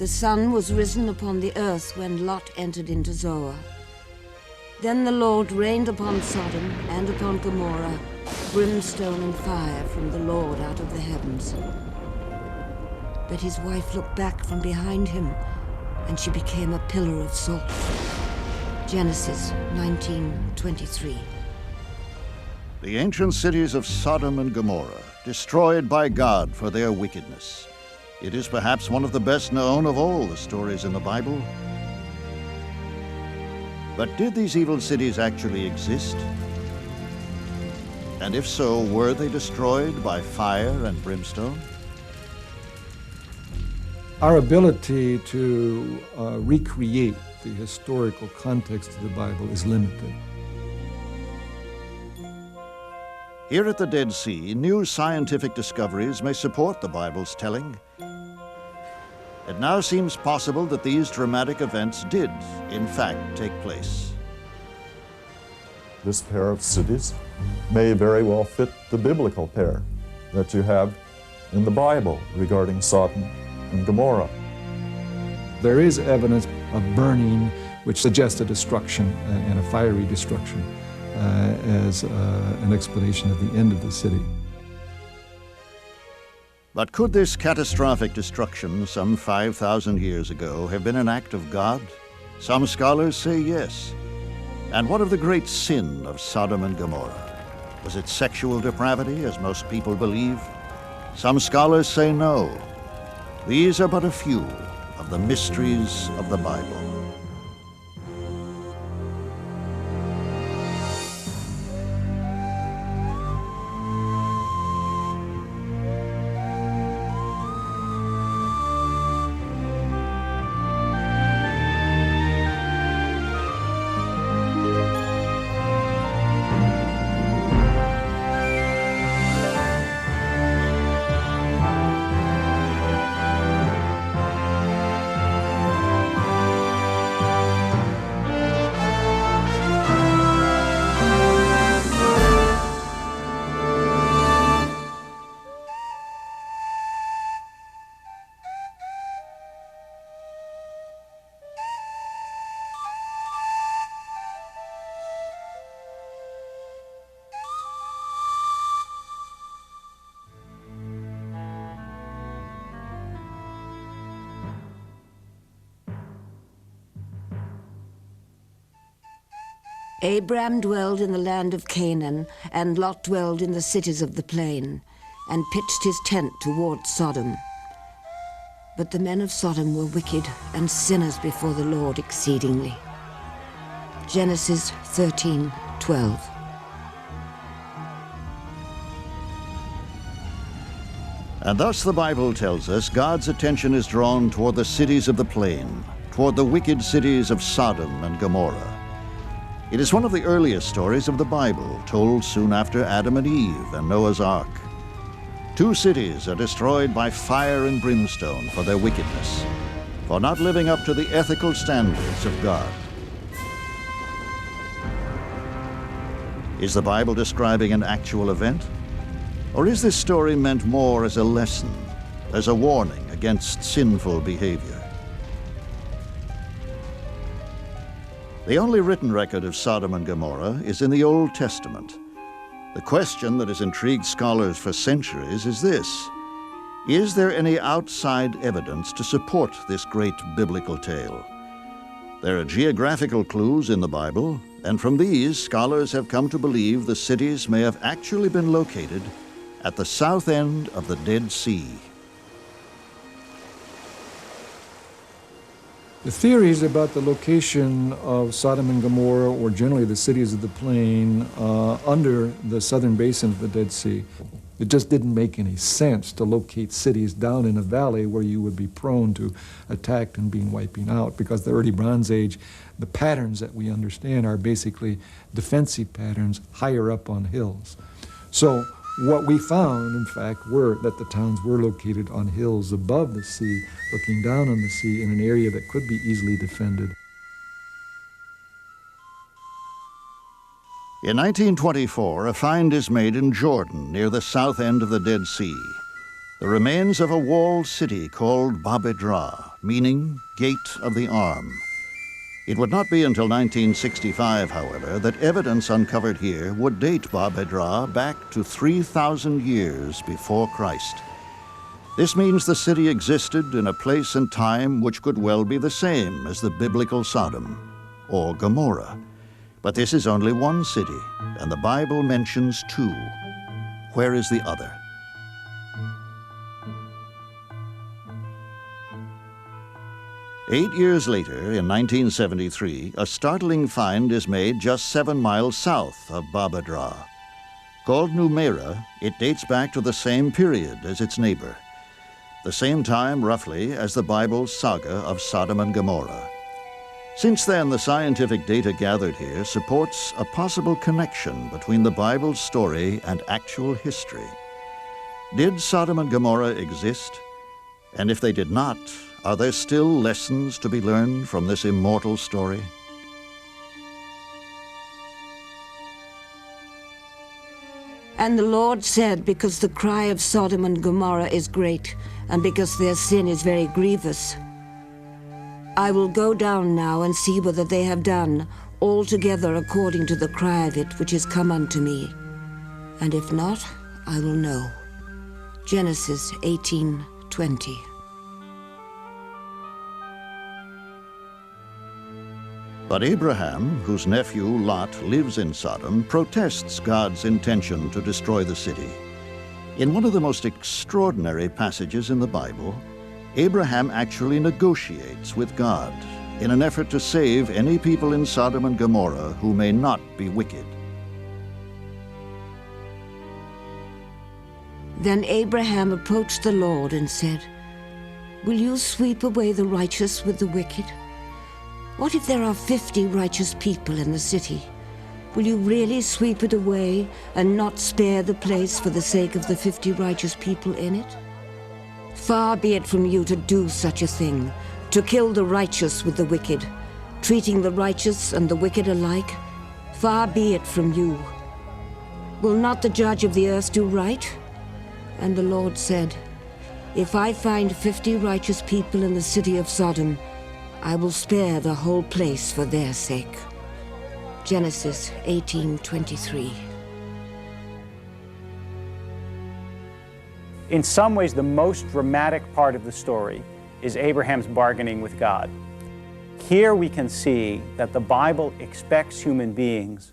The sun was risen upon the earth when Lot entered into Zoar. Then the Lord rained upon Sodom and upon Gomorrah brimstone and fire from the Lord out of the heavens. But his wife looked back from behind him, and she became a pillar of salt. Genesis 19:23. The ancient cities of Sodom and Gomorrah, destroyed by God for their wickedness. It is perhaps one of the best known of all the stories in the Bible. But did these evil cities actually exist? And if so, were they destroyed by fire and brimstone? Our ability to recreate the historical context of the Bible is limited. Here at the Dead Sea, new scientific discoveries may support the Bible's telling. It now seems possible that these dramatic events did, in fact, take place. This pair of cities may very well fit the biblical pair that you have in the Bible regarding Sodom and Gomorrah. There is evidence of burning which suggests a destruction and a fiery destruction as an explanation of the end of the city. But could this catastrophic destruction some 5,000 years ago have been an act of God? Some scholars say yes. And what of the great sin of Sodom and Gomorrah? Was it sexual depravity, as most people believe? Some scholars say no. These are but a few of the mysteries of the Bible. Abram dwelled in the land of Canaan, and Lot dwelled in the cities of the plain, and pitched his tent toward Sodom. But the men of Sodom were wicked and sinners before the Lord exceedingly. Genesis 13:12. And thus the Bible tells us God's attention is drawn toward the cities of the plain, toward the wicked cities of Sodom and Gomorrah. It is one of the earliest stories of the Bible, told soon after Adam and Eve and Noah's Ark. Two cities are destroyed by fire and brimstone for their wickedness, for not living up to the ethical standards of God. Is the Bible describing an actual event? Or is this story meant more as a lesson, as a warning against sinful behavior? The only written record of Sodom and Gomorrah is in the Old Testament. The question that has intrigued scholars for centuries is this: is there any outside evidence to support this great biblical tale? There are geographical clues in the Bible, and from these, scholars have come to believe the cities may have actually been located at the south end of the Dead Sea. The theories about the location of Sodom and Gomorrah, or generally the cities of the plain, under the southern basin of the Dead Sea, it just didn't make any sense to locate cities down in a valley where you would be prone to attack and being wiping out, because the early Bronze Age, the patterns that we understand are basically defensive patterns higher up on hills. So what we found, in fact, were that the towns were located on hills above the sea, looking down on the sea in an area that could be easily defended. In 1924, a find is made in Jordan, near the south end of the Dead Sea. The remains of a walled city called Bab Edh-Dhra, meaning gate of the arm. It would not be until 1965, however, that evidence uncovered here would date Bab Edh-Dhra back to 3,000 years before Christ. This means the city existed in a place and time which could well be the same as the biblical Sodom or Gomorrah. But this is only one city, and the Bible mentions two. Where is the other? Eight years later, in 1973, a startling find is made just 7 miles south of Bab Edh-Dhra. Called Numeira, it dates back to the same period as its neighbor, the same time, roughly, as the Bible's saga of Sodom and Gomorrah. Since then, the scientific data gathered here supports a possible connection between the Bible's story and actual history. Did Sodom and Gomorrah exist? And if they did not, are there still lessons to be learned from this immortal story? And the Lord said, because the cry of Sodom and Gomorrah is great, and because their sin is very grievous, I will go down now and see whether they have done altogether according to the cry of it which is come unto me. And if not, I will know. Genesis 18:20. But Abraham, whose nephew Lot lives in Sodom, protests God's intention to destroy the city. In one of the most extraordinary passages in the Bible, Abraham actually negotiates with God in an effort to save any people in Sodom and Gomorrah who may not be wicked. Then Abraham approached the Lord and said, "Will you sweep away the righteous with the wicked? What if there are 50 righteous people in the city? Will you really sweep it away and not spare the place for the sake of the 50 righteous people in it? Far be it from you to do such a thing, to kill the righteous with the wicked, treating the righteous and the wicked alike. Far be it from you. Will not the judge of the earth do right?" And the Lord said, "If I find 50 righteous people in the city of Sodom, I will spare the whole place for their sake." Genesis 18:23. In some ways, the most dramatic part of the story is Abraham's bargaining with God. Here we can see that the Bible expects human beings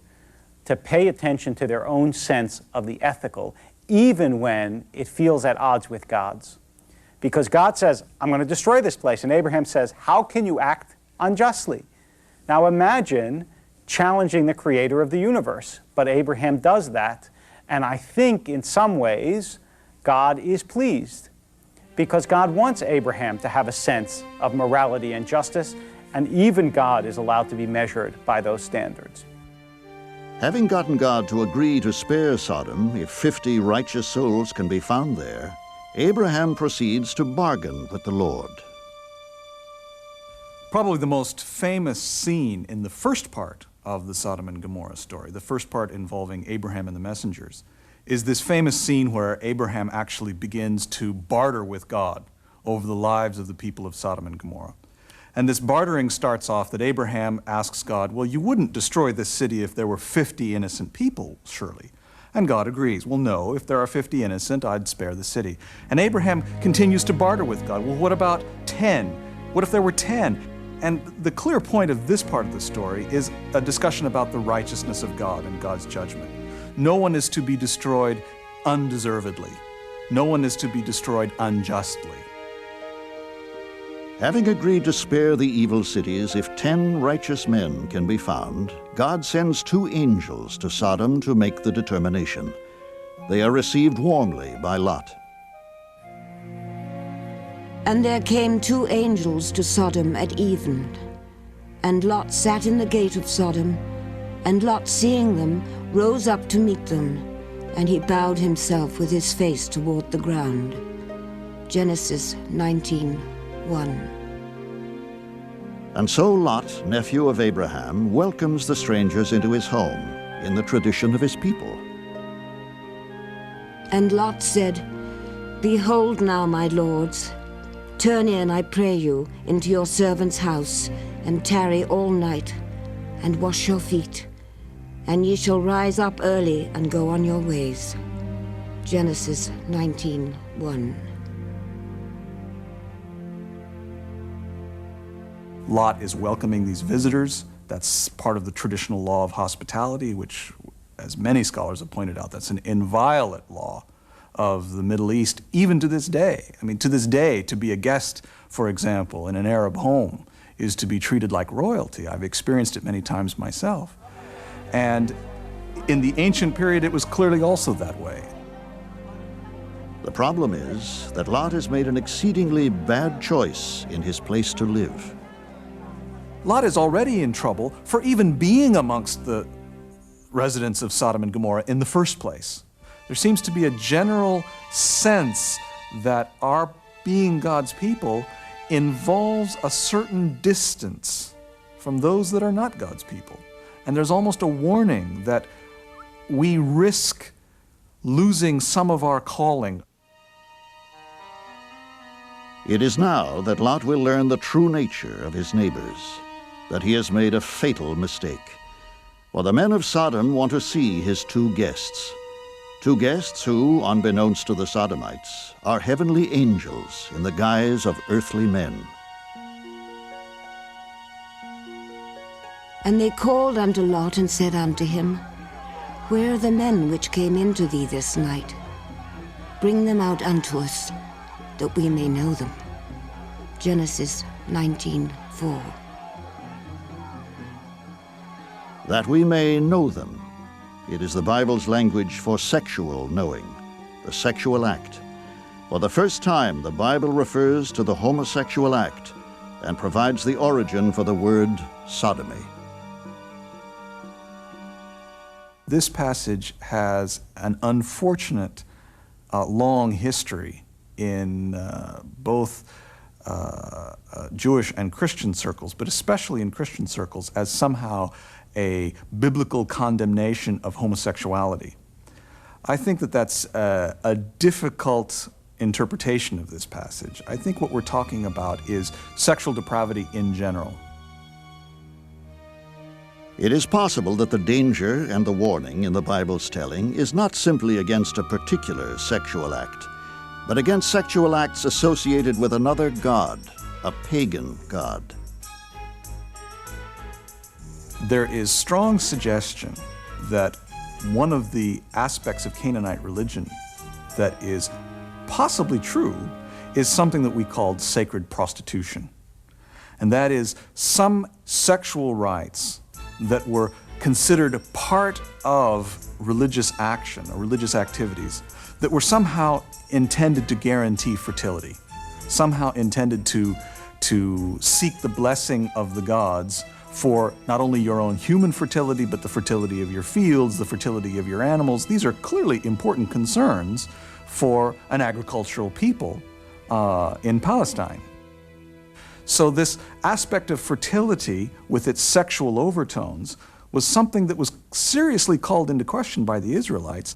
to pay attention to their own sense of the ethical, even when it feels at odds with God's. Because God says, "I'm going to destroy this place." And Abraham says, "How can you act unjustly?" Now imagine challenging the creator of the universe. But Abraham does that. And I think in some ways, God is pleased. Because God wants Abraham to have a sense of morality and justice. And even God is allowed to be measured by those standards. Having gotten God to agree to spare Sodom if 50 righteous souls can be found there, Abraham proceeds to bargain with the Lord. Probably the most famous scene in the first part of the Sodom and Gomorrah story, the first part involving Abraham and the messengers, is this famous scene where Abraham actually begins to barter with God over the lives of the people of Sodom and Gomorrah. And this bartering starts off that Abraham asks God, "Well, you wouldn't destroy this city if there were 50 innocent people, surely?" And God agrees. "Well, no, if there are 50 innocent, I'd spare the city." And Abraham continues to barter with God. "Well, what about 10? What if there were 10? And the clear point of this part of the story is a discussion about the righteousness of God and God's judgment. No one is to be destroyed undeservedly. No one is to be destroyed unjustly. Having agreed to spare the evil cities if 10 righteous men can be found, God sends 2 angels to Sodom to make the determination. They are received warmly by Lot. And there came 2 angels to Sodom at even. And Lot sat in the gate of Sodom, and Lot, seeing them, rose up to meet them, and he bowed himself with his face toward the ground. Genesis 19:1. And so Lot, nephew of Abraham, welcomes the strangers into his home in the tradition of his people. And Lot said, "Behold now, my lords, Turn in, I pray you, into your servant's house, and tarry all night, and wash your feet, and ye shall rise up early and go on your ways. Genesis 19:1. Lot is welcoming these visitors. That's part of the traditional law of hospitality, which, as many scholars have pointed out, that's an inviolate law of the Middle East, even to this day. I mean, to this day, to be a guest, for example, in an Arab home is to be treated like royalty. I've experienced it many times myself. And in the ancient period, it was clearly also that way. The problem is that Lot has made an exceedingly bad choice in his place to live. Lot is already in trouble for even being amongst the residents of Sodom and Gomorrah in the first place. There seems to be a general sense that our being God's people involves a certain distance from those that are not God's people. And there's almost a warning that we risk losing some of our calling. It is now that Lot will learn the true nature of his neighbors, that he has made a fatal mistake. For the men of Sodom want to see his two guests who, unbeknownst to the Sodomites, are heavenly angels in the guise of earthly men. And they called unto Lot and said unto him, Where are the men which came into thee this night? Bring them out unto us, that we may know them. Genesis 19:4. That we may know them. It is the Bible's language for sexual knowing, the sexual act. For the first time, the Bible refers to the homosexual act and provides the origin for the word sodomy. This passage has an unfortunate long history in both Jewish and Christian circles, but especially in Christian circles, as somehow a biblical condemnation of homosexuality. I think that that's a difficult interpretation of this passage. I think what we're talking about is sexual depravity in general. It is possible that the danger and the warning in the Bible's telling is not simply against a particular sexual act, but against sexual acts associated with another god, a pagan god. There is strong suggestion that one of the aspects of Canaanite religion that is possibly true is something that we called sacred prostitution. And that is some sexual rites that were considered a part of religious action or religious activities that were somehow intended to guarantee fertility, somehow intended to seek the blessing of the gods for not only your own human fertility, but the fertility of your fields, the fertility of your animals. These are clearly important concerns for an agricultural people in Palestine. So this aspect of fertility with its sexual overtones was something that was seriously called into question by the Israelites.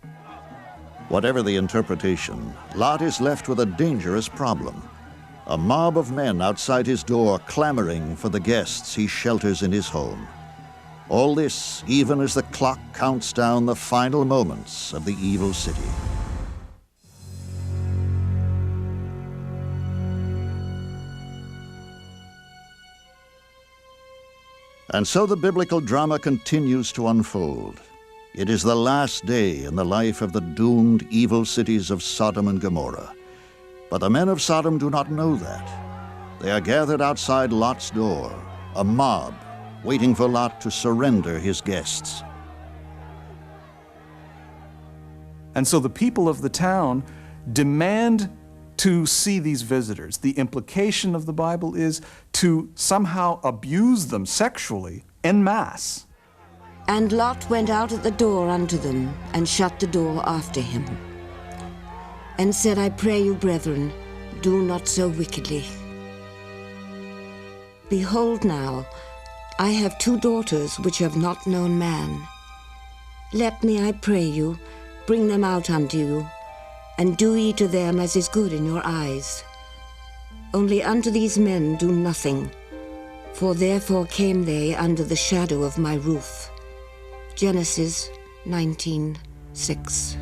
Whatever the interpretation, Lot is left with a dangerous problem. A mob of men outside his door clamoring for the guests he shelters in his home. All this even as the clock counts down the final moments of the evil city. And so the biblical drama continues to unfold. It is the last day in the life of the doomed evil cities of Sodom and Gomorrah. But the men of Sodom do not know that. They are gathered outside Lot's door, a mob waiting for Lot to surrender his guests. And so the people of the town demand to see these visitors. The implication of the Bible is to somehow abuse them sexually en masse. And Lot went out at the door unto them, and shut the door after him, and said, I pray you, brethren, do not so wickedly. Behold now, I have 2 daughters which have not known man. Let me, I pray you, bring them out unto you, and do ye to them as is good in your eyes. Only unto these men do nothing, for therefore came they under the shadow of my roof. Genesis 19:6.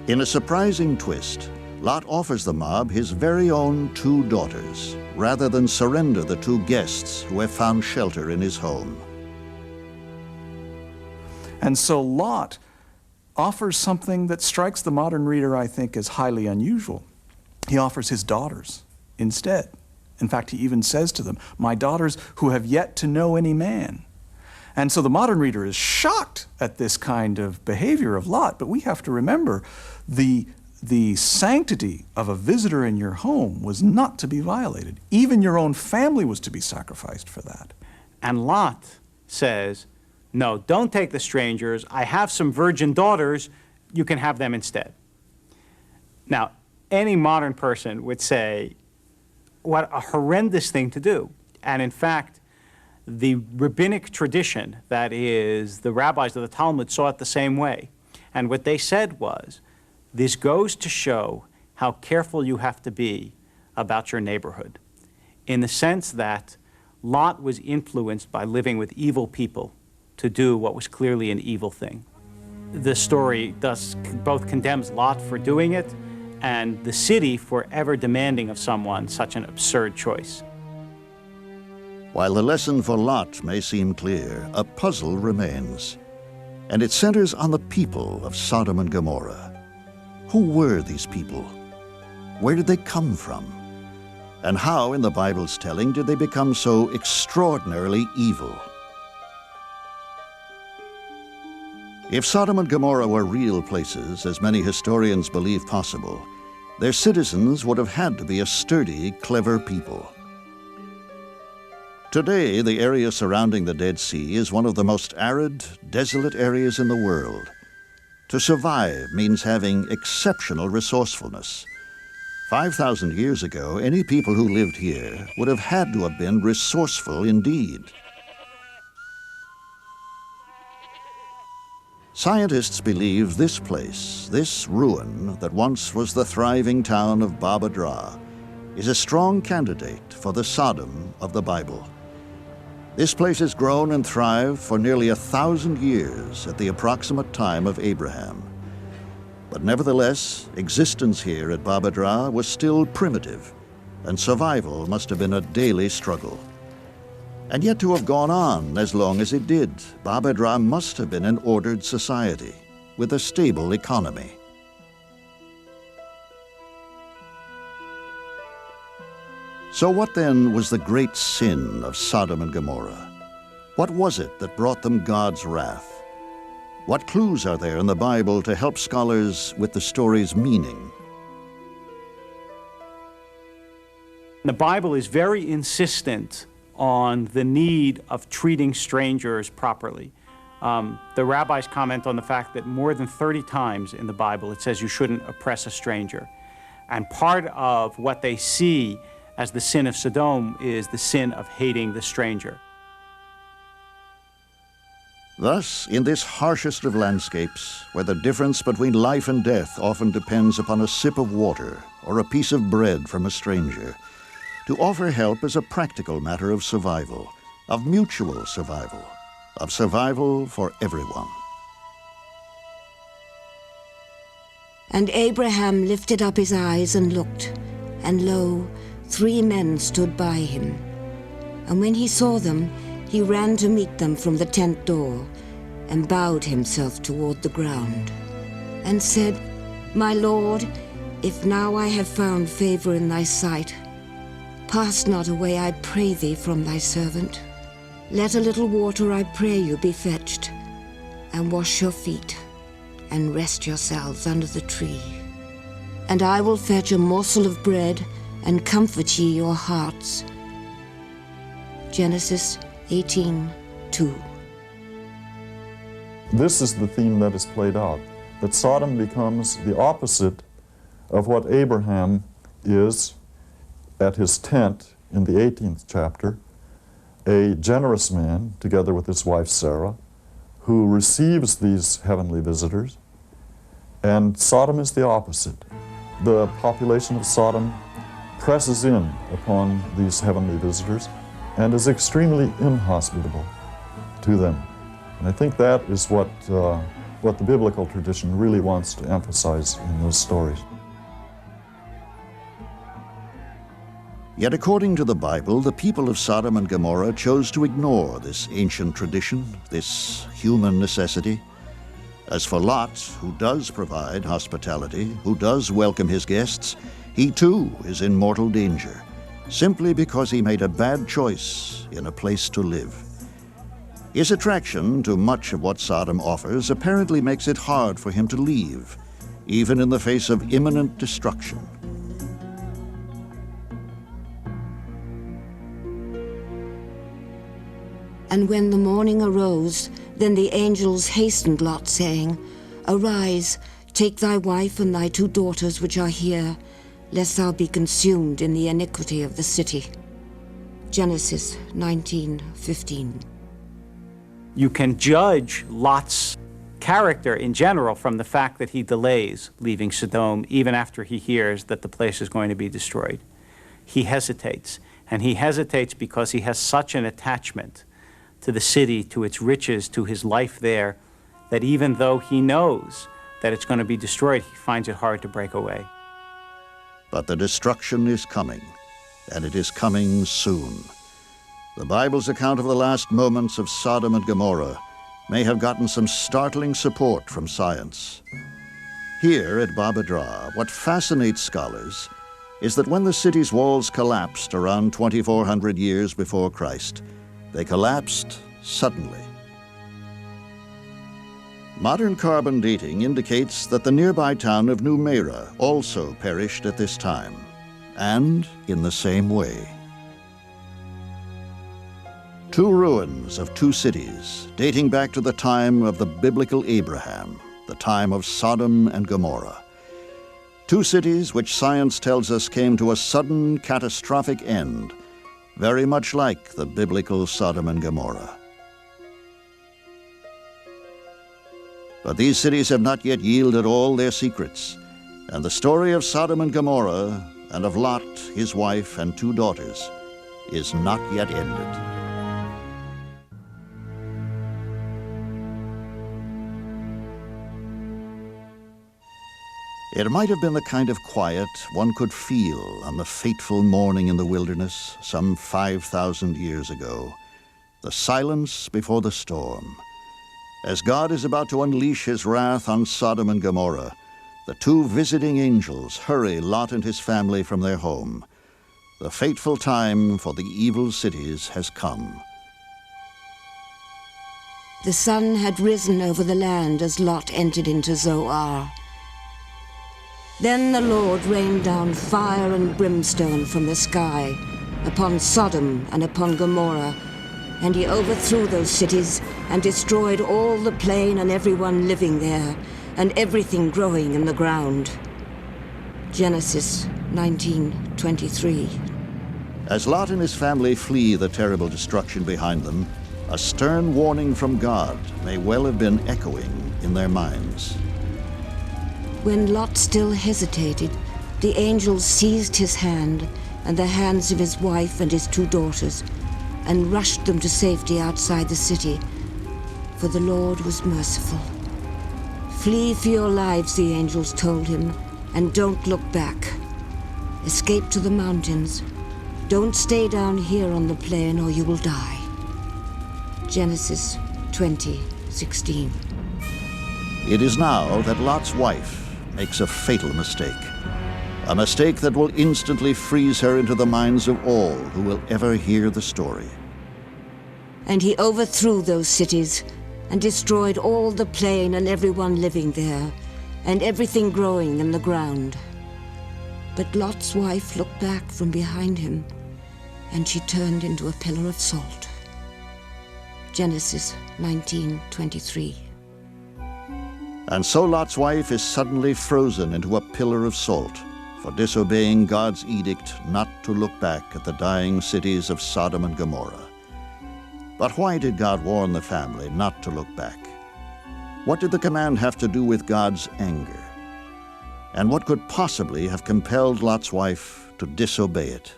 In a surprising twist, Lot offers the mob his very own 2 daughters, rather than surrender the 2 guests who have found shelter in his home. And so Lot offers something that strikes the modern reader, I think, as highly unusual. He offers his daughters instead. In fact, he even says to them, "My daughters who have yet to know any man." And so the modern reader is shocked at this kind of behavior of Lot, but we have to remember the sanctity of a visitor in your home was not to be violated. Even your own family was to be sacrificed for that. And Lot says, no, don't take the strangers. I have some virgin daughters. You can have them instead. Now, any modern person would say, what a horrendous thing to do. And in fact, the rabbinic tradition, that is, the rabbis of the Talmud, saw it the same way. And what they said was, this goes to show how careful you have to be about your neighborhood, in the sense that Lot was influenced by living with evil people to do what was clearly an evil thing. The story thus both condemns Lot for doing it and the city for ever demanding of someone such an absurd choice. While the lesson for Lot may seem clear, a puzzle remains, and it centers on the people of Sodom and Gomorrah. Who were these people? Where did they come from? And how, in the Bible's telling, did they become so extraordinarily evil? If Sodom and Gomorrah were real places, as many historians believe possible, their citizens would have had to be a sturdy, clever people. Today, the area surrounding the Dead Sea is one of the most arid, desolate areas in the world. To survive means having exceptional resourcefulness. 5,000 years ago, any people who lived here would have had to have been resourceful indeed. Scientists believe this place, this ruin that once was the thriving town of Bab Edh-Dhra, is a strong candidate for the Sodom of the Bible. This place has grown and thrived for nearly 1,000 years at the approximate time of Abraham. But nevertheless, existence here at Bab Edh-Dhra was still primitive, and survival must have been a daily struggle. And yet to have gone on as long as it did, Bab Edh-Dhra must have been an ordered society with a stable economy. So what then was the great sin of Sodom and Gomorrah? What was it that brought them God's wrath? What clues are there in the Bible to help scholars with the story's meaning? The Bible is very insistent on the need of treating strangers properly. The rabbis comment on the fact that more than 30 times in the Bible it says you shouldn't oppress a stranger. And part of what they see as the sin of Sodom is the sin of hating the stranger. Thus, in this harshest of landscapes, where the difference between life and death often depends upon a sip of water or a piece of bread from a stranger, to offer help is a practical matter of survival, of mutual survival, of survival for everyone. And Abraham lifted up his eyes and looked, and lo, 3 men stood by him. And when he saw them, he ran to meet them from the tent door, and bowed himself toward the ground, and said, My Lord, if now I have found favor in thy sight, pass not away, I pray thee, from thy servant. Let a little water, I pray you, be fetched, and wash your feet, and rest yourselves under the tree. And I will fetch a morsel of bread, and comfort ye your hearts. Genesis 18:2. This is the theme that is played out, that Sodom becomes the opposite of what Abraham is at his tent in the 18th chapter, a generous man, together with his wife Sarah, who receives these heavenly visitors, and Sodom is the opposite. The population of Sodom presses in upon these heavenly visitors and is extremely inhospitable to them. And I think that is what the biblical tradition really wants to emphasize in those stories. Yet according to the Bible, the people of Sodom and Gomorrah chose to ignore this ancient tradition, this human necessity. As for Lot, who does provide hospitality, who does welcome his guests, he too is in mortal danger, simply because he made a bad choice in a place to live. His attraction to much of what Sodom offers apparently makes it hard for him to leave, even in the face of imminent destruction. And when the morning arose, then the angels hastened Lot, saying, Arise, take thy wife and thy 2 daughters which are here, lest thou be consumed in the iniquity of the city. Genesis 19:15. You can judge Lot's character in general from the fact that he delays leaving Sodom even after he hears that the place is going to be destroyed. He hesitates, and he hesitates because he has such an attachment to the city, to its riches, to his life there, that even though he knows that it's going to be destroyed, he finds it hard to break away. But the destruction is coming, and it is coming soon. The Bible's account of the last moments of Sodom and Gomorrah may have gotten some startling support from science. Here at Bab Edh-Dhra, what fascinates scholars is that when the city's walls collapsed around 2,400 years before Christ, they collapsed suddenly. Modern carbon dating indicates that the nearby town of Numeira also perished at this time, and in the same way. 2 ruins of 2 cities dating back to the time of the biblical Abraham, the time of Sodom and Gomorrah. 2 cities which science tells us came to a sudden, catastrophic end, very much like the biblical Sodom and Gomorrah. But these cities have not yet yielded all their secrets, and the story of Sodom and Gomorrah and of Lot, his wife, and 2 daughters is not yet ended. It might have been the kind of quiet one could feel on the fateful morning in the wilderness some 5,000 years ago, the silence before the storm. As God is about to unleash his wrath on Sodom and Gomorrah, the 2 visiting angels hurry Lot and his family from their home. The fateful time for the evil cities has come. The sun had risen over the land as Lot entered into Zoar. Then the Lord rained down fire and brimstone from the sky upon Sodom and upon Gomorrah, and he overthrew those cities and destroyed all the plain and everyone living there, and everything growing in the ground. Genesis 19:23. As Lot and his family flee the terrible destruction behind them, a stern warning from God may well have been echoing in their minds. When Lot still hesitated, the angels seized his hand and the hands of his wife and his 2 daughters and rushed them to safety outside the city, for the Lord was merciful. Flee for your lives, the angels told him, and don't look back. Escape to the mountains. Don't stay down here on the plain or you will die. Genesis 20:16. It is now that Lot's wife makes a fatal mistake. A mistake that will instantly freeze her into the minds of all who will ever hear the story. And he overthrew those cities and destroyed all the plain and everyone living there, and everything growing in the ground. But Lot's wife looked back from behind him, and she turned into a pillar of salt. Genesis 19:23. And so Lot's wife is suddenly frozen into a pillar of salt for disobeying God's edict not to look back at the dying cities of Sodom and Gomorrah. But why did God warn the family not to look back? What did the command have to do with God's anger? And what could possibly have compelled Lot's wife to disobey it.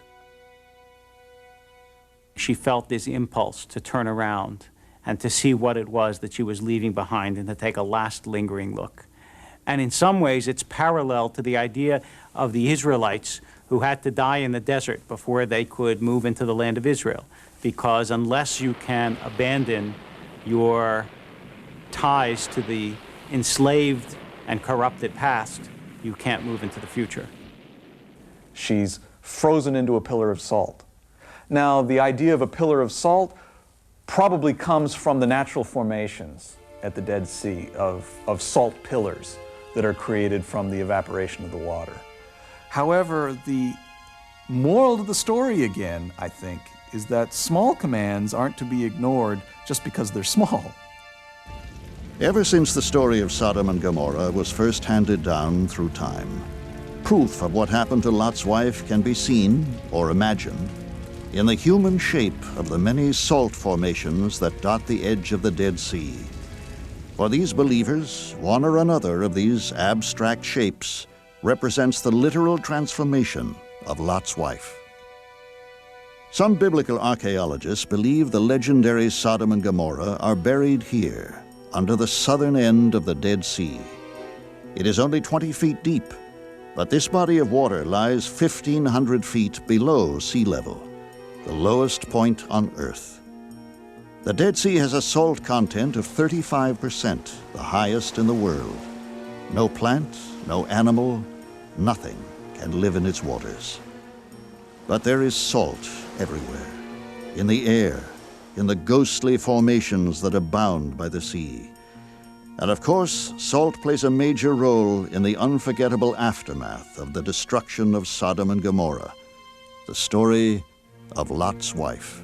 She felt this impulse to turn around and to see what it was that she was leaving behind and to take a last lingering look. And in some ways, it's parallel to the idea of the Israelites who had to die in the desert before they could move into the land of Israel. Because unless you can abandon your ties to the enslaved and corrupted past, you can't move into the future. She's frozen into a pillar of salt. Now, the idea of a pillar of salt probably comes from the natural formations at the Dead Sea of salt pillars that are created from the evaporation of the water. However, the moral of the story, again, I think, is that small commands aren't to be ignored just because they're small. Ever since the story of Sodom and Gomorrah was first handed down through time, proof of what happened to Lot's wife can be seen, or imagined, in the human shape of the many salt formations that dot the edge of the Dead Sea. For these believers, one or another of these abstract shapes represents the literal transformation of Lot's wife. Some biblical archaeologists believe the legendary Sodom and Gomorrah are buried here, under the southern end of the Dead Sea. It is only 20 feet deep, but this body of water lies 1,500 feet below sea level, the lowest point on Earth. The Dead Sea has a salt content of 35%, the highest in the world. No plant, no animal, nothing can live in its waters. But there is salt everywhere, in the air, in the ghostly formations that abound by the sea. And of course, salt plays a major role in the unforgettable aftermath of the destruction of Sodom and Gomorrah, the story of Lot's wife.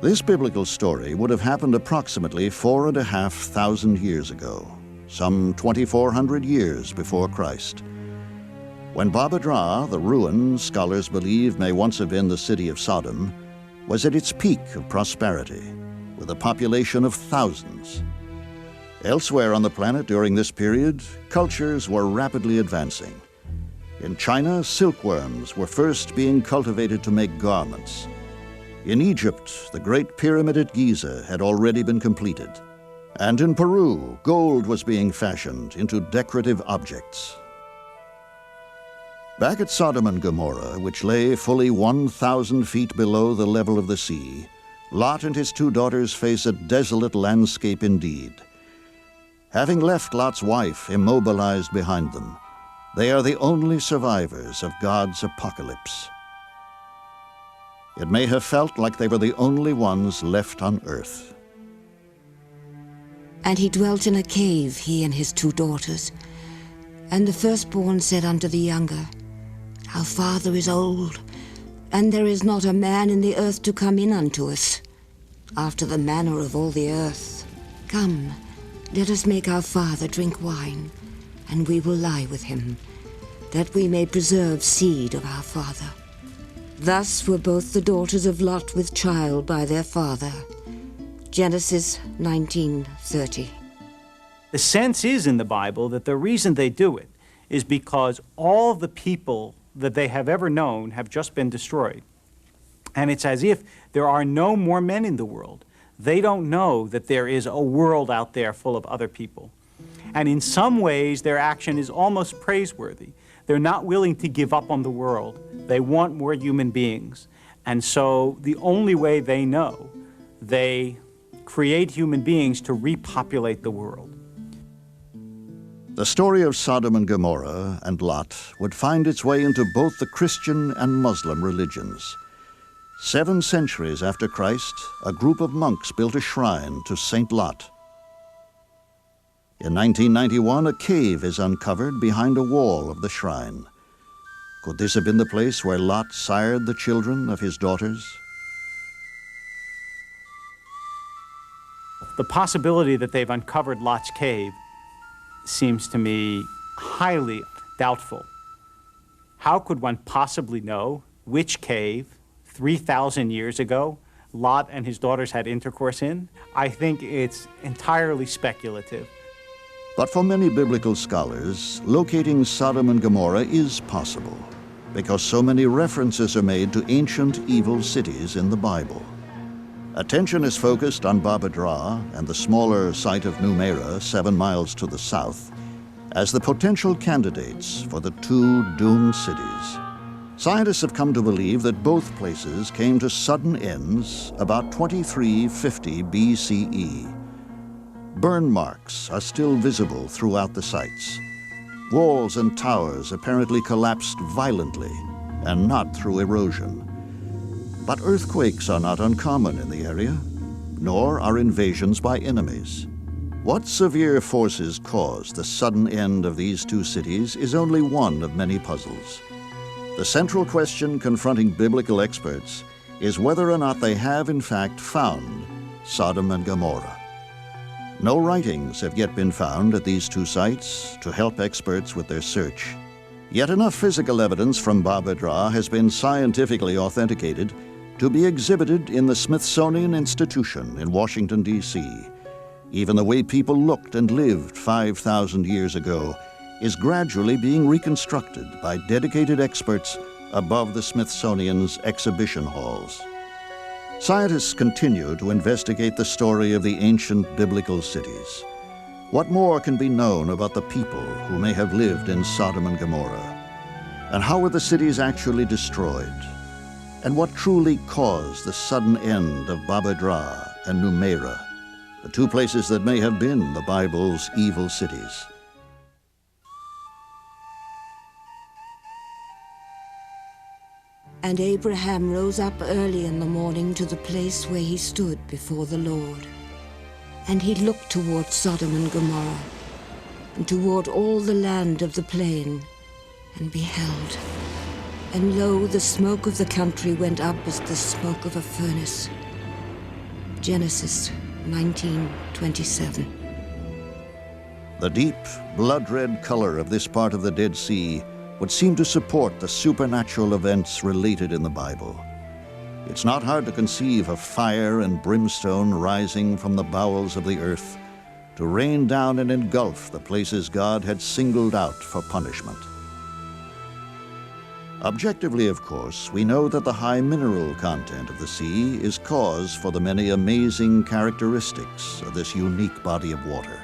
This biblical story would have happened approximately 4,500 years ago, some 2,400 years before Christ, when Bab Edh-Dhra, the ruin scholars believe may once have been the city of Sodom, was at its peak of prosperity, with a population of thousands. Elsewhere on the planet during this period, cultures were rapidly advancing. In China, silkworms were first being cultivated to make garments. In Egypt, the Great Pyramid at Giza had already been completed. And in Peru, gold was being fashioned into decorative objects. Back at Sodom and Gomorrah, which lay fully 1,000 feet below the level of the sea, Lot and his two daughters face a desolate landscape indeed. Having left Lot's wife immobilized behind them, they are the only survivors of God's apocalypse. It may have felt like they were the only ones left on earth. And he dwelt in a cave, he and his two daughters. And the firstborn said unto the younger, Our father is old, and there is not a man in the earth to come in unto us, after the manner of all the earth. Come, let us make our father drink wine, and we will lie with him, that we may preserve seed of our father. Thus were both the daughters of Lot with child by their father. Genesis 19:30. The sense is in the Bible that the reason they do it is because all the people that they have ever known have just been destroyed. And it's as if there are no more men in the world. They don't know that there is a world out there full of other people. And in some ways, their action is almost praiseworthy. They're not willing to give up on the world. They want more human beings. And so the only way they know, they create human beings to repopulate the world. The story of Sodom and Gomorrah and Lot would find its way into both the Christian and Muslim religions. 7 centuries after Christ, a group of monks built a shrine to Saint Lot. In 1991, a cave is uncovered behind a wall of the shrine. Could this have been the place where Lot sired the children of his daughters? The possibility that they've uncovered Lot's cave seems to me highly doubtful. How could one possibly know which cave 3,000 years ago Lot and his daughters had intercourse in? I think it's entirely speculative. But for many biblical scholars, locating Sodom and Gomorrah is possible, because so many references are made to ancient evil cities in the Bible. Attention is focused on Bab Edh-Dhra and the smaller site of Numeira, 7 miles to the south, as the potential candidates for the two doomed cities. Scientists have come to believe that both places came to sudden ends about 2350 BCE. Burn marks are still visible throughout the sites. Walls and towers apparently collapsed violently and not through erosion. But earthquakes are not uncommon in the area, nor are invasions by enemies. What severe forces caused the sudden end of these two cities is only one of many puzzles. The central question confronting biblical experts is whether or not they have in fact found Sodom and Gomorrah. No writings have yet been found at these two sites to help experts with their search. Yet enough physical evidence from Bab Edh-Dhra has been scientifically authenticated to be exhibited in the Smithsonian Institution in Washington, D.C. Even the way people looked and lived 5,000 years ago is gradually being reconstructed by dedicated experts above the Smithsonian's exhibition halls. Scientists continue to investigate the story of the ancient biblical cities. What more can be known about the people who may have lived in Sodom and Gomorrah? And how were the cities actually destroyed? And what truly caused the sudden end of Bab Edh-Dhra and Numeira, the two places that may have been the Bible's evil cities? And Abraham rose up early in the morning to the place where he stood before the Lord. And he looked toward Sodom and Gomorrah, and toward all the land of the plain, and beheld. And lo, the smoke of the country went up as the smoke of a furnace. Genesis 19:27. The deep, blood-red color of this part of the Dead Sea would seem to support the supernatural events related in the Bible. It's not hard to conceive of fire and brimstone rising from the bowels of the earth to rain down and engulf the places God had singled out for punishment. Objectively, of course, we know that the high mineral content of the sea is cause for the many amazing characteristics of this unique body of water.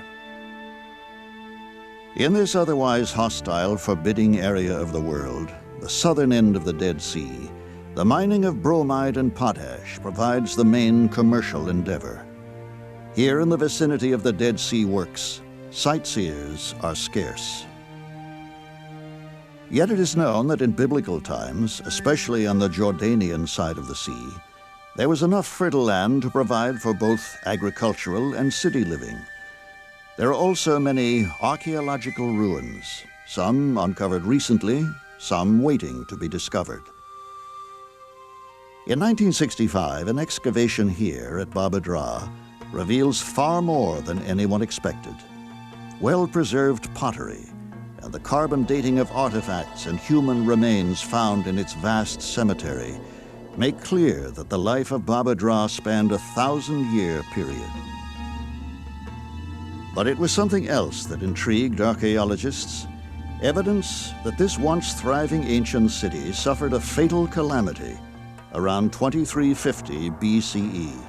In this otherwise hostile, forbidding area of the world, the southern end of the Dead Sea, the mining of bromide and potash provides the main commercial endeavor. Here in the vicinity of the Dead Sea Works, sightseers are scarce. Yet it is known that in biblical times, especially on the Jordanian side of the sea, there was enough fertile land to provide for both agricultural and city living. There are also many archaeological ruins, some uncovered recently, some waiting to be discovered. In 1965, an excavation here at Bab Edh-Dhra reveals far more than anyone expected. Well-preserved pottery and the carbon dating of artifacts and human remains found in its vast cemetery make clear that the life of Bab Edh-Dhra spanned a 1,000-year period. But it was something else that intrigued archaeologists, evidence that this once thriving ancient city suffered a fatal calamity around 2350 BCE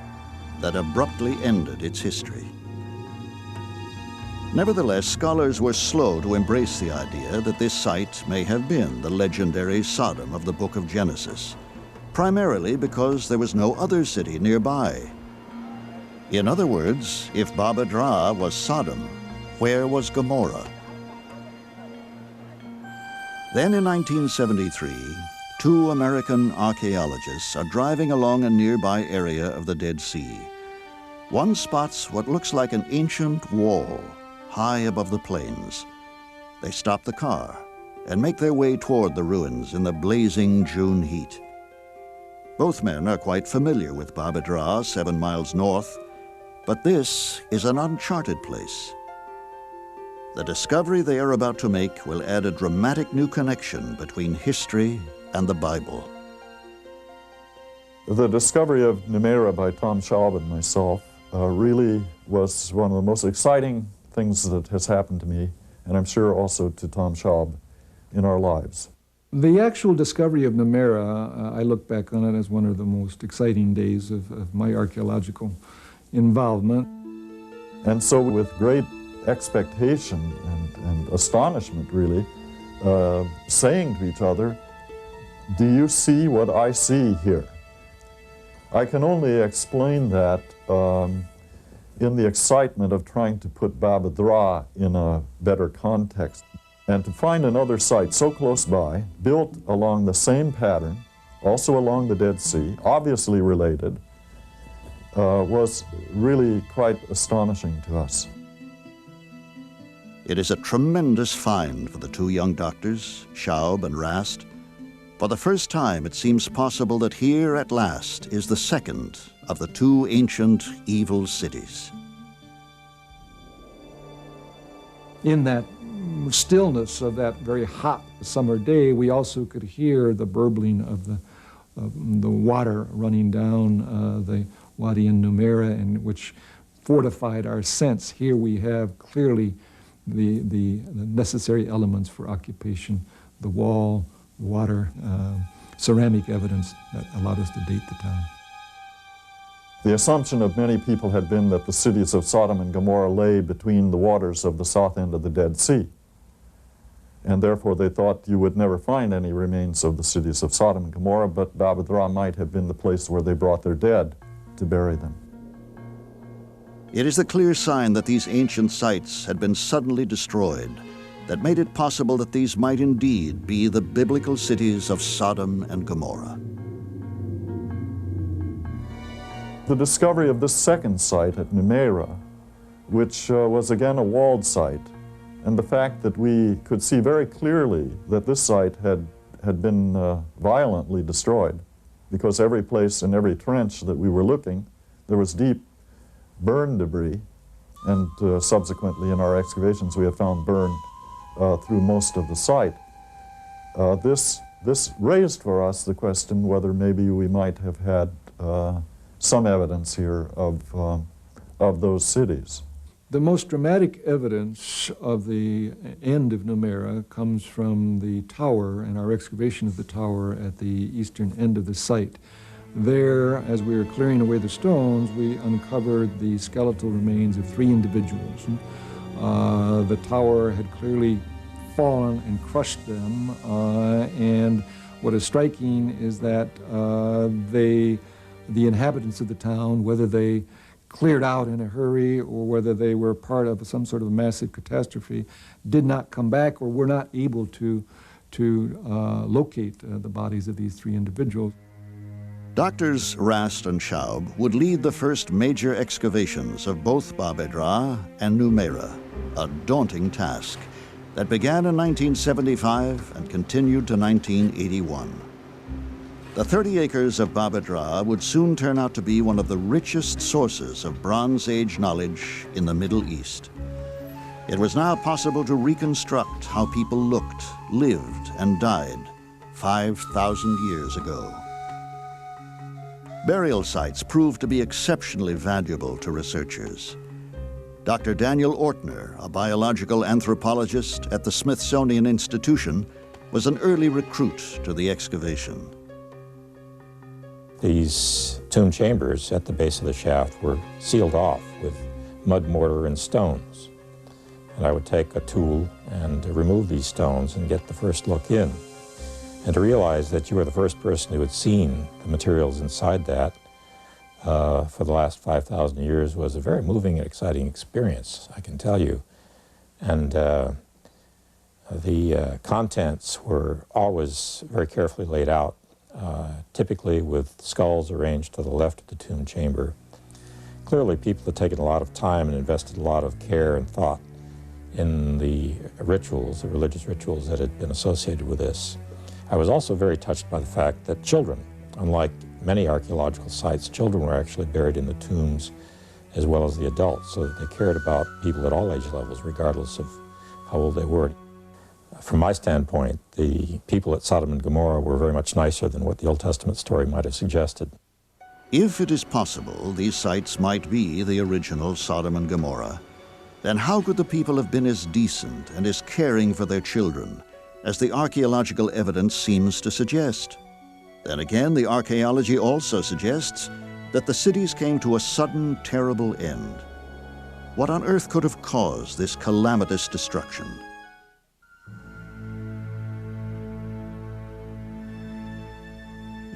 that abruptly ended its history. Nevertheless, scholars were slow to embrace the idea that this site may have been the legendary Sodom of the book of Genesis, primarily because there was no other city nearby. In other words, if Bab Edh-Dhra was Sodom, where was Gomorrah? Then in 1973, two American archaeologists are driving along a nearby area of the Dead Sea. One spots what looks like an ancient wall high above the plains. They stop the car and make their way toward the ruins in the blazing June heat. Both men are quite familiar with Bab Edh-Dhra, 7 miles north, but this is an uncharted place. The discovery they are about to make will add a dramatic new connection between history and the Bible. The discovery of Numeira by Tom Schaub and myself really was one of the most exciting things that has happened to me, and I'm sure also to Tom Schaub, in our lives. The actual discovery of Numeira, I look back on it as one of the most exciting days of my archaeological involvement. And so with great expectation and astonishment, really, saying to each other, do you see what I see here? I can only explain that in the excitement of trying to put Bab Edh-Dhra in a better context. And to find another site so close by, built along the same pattern, also along the Dead Sea, obviously related, was really quite astonishing to us. It is a tremendous find for the two young doctors, Schaub and Rast. For the first time, it seems possible that here at last is the second of the two ancient evil cities. In that stillness of that very hot summer day, we also could hear the burbling of the water running down the Wadi in Numeira, and which fortified our sense. Here we have clearly the necessary elements for occupation, the wall, water, ceramic evidence that allowed us to date the town. The assumption of many people had been that the cities of Sodom and Gomorrah lay between the waters of the south end of the Dead Sea. And therefore they thought you would never find any remains of the cities of Sodom and Gomorrah, but Bab Edh-Dhra might have been the place where they brought their dead to bury them. It is the clear sign that these ancient sites had been suddenly destroyed that made it possible that these might indeed be the biblical cities of Sodom and Gomorrah. The discovery of this second site at Numeira, which was again a walled site, and the fact that we could see very clearly that this site had been violently destroyed, because every place in every trench that we were looking, there was deep burn debris, and subsequently in our excavations we have found burn through most of the site. This raised for us the question whether maybe we might have had some evidence here of those cities. The most dramatic evidence of the end of Numeira comes from the tower and our excavation of the tower at the eastern end of the site. There, as we were clearing away the stones, we uncovered the skeletal remains of 3 individuals. The tower had clearly fallen and crushed them, and what is striking is that the inhabitants of the town, whether they cleared out in a hurry or whether they were part of some sort of massive catastrophe, did not come back or were not able to locate the bodies of these 3 individuals. Doctors Rast and Schaub would lead the first major excavations of both Bab Edh-Dhra and Numeira, a daunting task that began in 1975 and continued to 1981. The 30 acres of Bab Edh-Dhra would soon turn out to be one of the richest sources of Bronze Age knowledge in the Middle East. It was now possible to reconstruct how people looked, lived, and died 5,000 years ago. Burial sites proved to be exceptionally valuable to researchers. Dr. Daniel Ortner, a biological anthropologist at the Smithsonian Institution, was an early recruit to the excavation. These tomb chambers at the base of the shaft were sealed off with mud mortar and stones. And I would take a tool and remove these stones and get the first look in. And to realize that you were the first person who had seen the materials inside that for the last 5,000 years was a very moving and exciting experience, I can tell you. And the contents were always very carefully laid out, typically with skulls arranged to the left of the tomb chamber. Clearly, people had taken a lot of time and invested a lot of care and thought in the rituals, the religious rituals that had been associated with this. I was also very touched by the fact that children, unlike many archaeological sites, children were actually buried in the tombs as well as the adults, so that they cared about people at all age levels, regardless of how old they were. From my standpoint, the people at Sodom and Gomorrah were very much nicer than what the Old Testament story might have suggested. If it is possible these sites might be the original Sodom and Gomorrah, then how could the people have been as decent and as caring for their children as the archaeological evidence seems to suggest. Then again, the archaeology also suggests that the cities came to a sudden, terrible end. What on earth could have caused this calamitous destruction?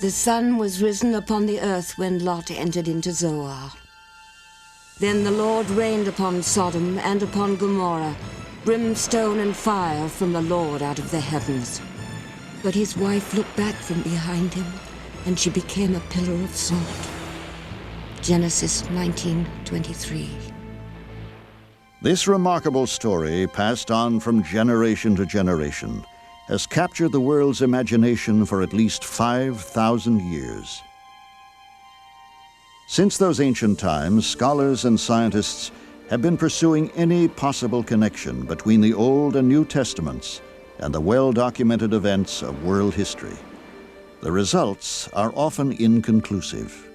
The sun was risen upon the earth when Lot entered into Zoar. Then the Lord rained upon Sodom and upon Gomorrah brimstone and fire from the Lord out of the heavens. But his wife looked back from behind him, and she became a pillar of salt. Genesis 19:23. This remarkable story, passed on from generation to generation, has captured the world's imagination for at least 5,000 years. Since those ancient times, scholars and scientists have been pursuing any possible connection between the Old and New Testaments and the well-documented events of world history. The results are often inconclusive.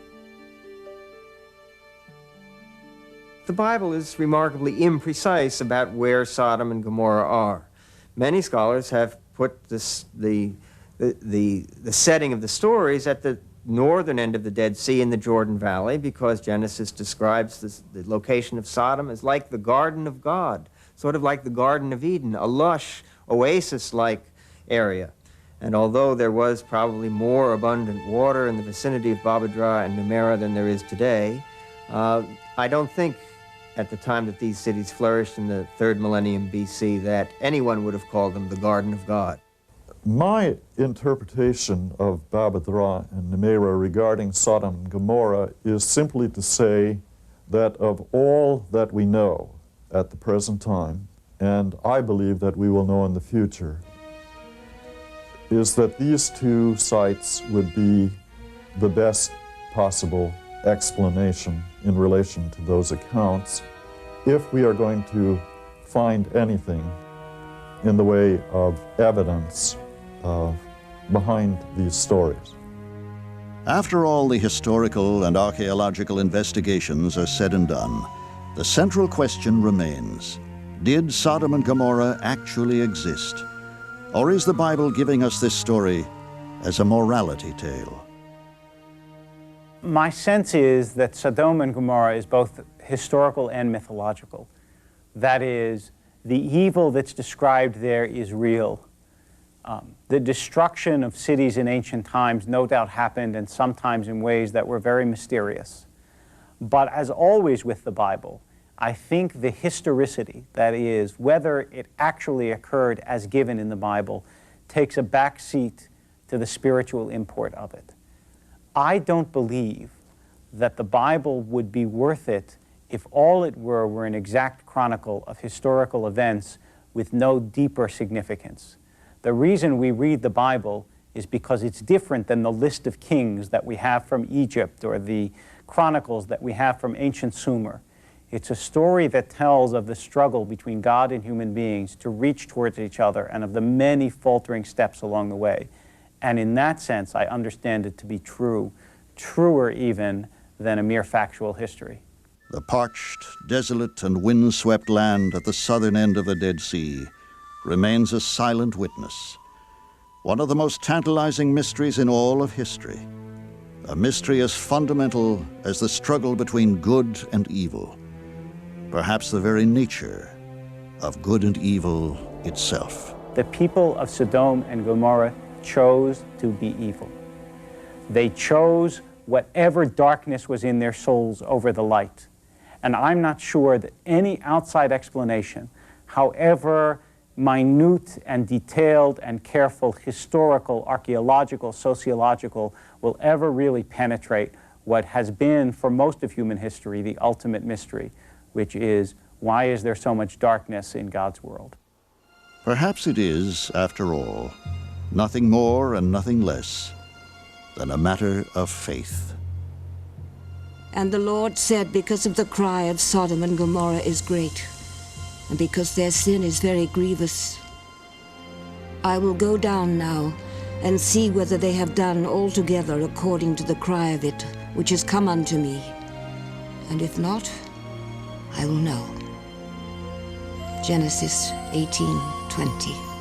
The Bible is remarkably imprecise about where Sodom and Gomorrah are. Many scholars have put the setting of the stories at the northern end of the Dead Sea in the Jordan Valley, because Genesis describes the location of Sodom as like the Garden of God, sort of like the Garden of Eden, a lush, oasis-like area. And although there was probably more abundant water in the vicinity of Bab Edh-Dhra and Numeira than there is today, I don't think at the time that these cities flourished in the 3rd millennium BC that anyone would have called them the Garden of God. My interpretation of Bab Edh-Dhra and Numeira regarding Sodom and Gomorrah is simply to say that of all that we know at the present time, and I believe that we will know in the future, is that these two sites would be the best possible explanation in relation to those accounts if we are going to find anything in the way of evidence behind these stories. After all the historical and archaeological investigations are said and done, the central question remains: did Sodom and Gomorrah actually exist? Or is the Bible giving us this story as a morality tale? My sense is that Sodom and Gomorrah is both historical and mythological. That is, the evil that's described there is real. The destruction of cities in ancient times no doubt happened, and sometimes in ways that were very mysterious. But as always with the Bible, I think the historicity, that is, whether it actually occurred as given in the Bible, takes a back seat to the spiritual import of it. I don't believe that the Bible would be worth it if all it were an exact chronicle of historical events with no deeper significance. The reason we read the Bible is because it's different than the list of kings that we have from Egypt or the chronicles that we have from ancient Sumer. It's a story that tells of the struggle between God and human beings to reach towards each other and of the many faltering steps along the way. And in that sense, I understand it to be true, truer even than a mere factual history. The parched, desolate, and wind-swept land at the southern end of the Dead Sea remains a silent witness, one of the most tantalizing mysteries in all of history, a mystery as fundamental as the struggle between good and evil, perhaps the very nature of good and evil itself. The people of Sodom and Gomorrah chose to be evil. They chose whatever darkness was in their souls over the light. And I'm not sure that any outside explanation, however minute and detailed and careful, historical, archaeological, sociological, will ever really penetrate what has been, for most of human history, the ultimate mystery, which is, why is there so much darkness in God's world? Perhaps it is, after all, nothing more and nothing less than a matter of faith. And the Lord said, because of the cry of Sodom and Gomorrah is great, and because their sin is very grievous, I will go down now and see whether they have done altogether according to the cry of it, which has come unto me. And if not, I will know. Genesis 18:20.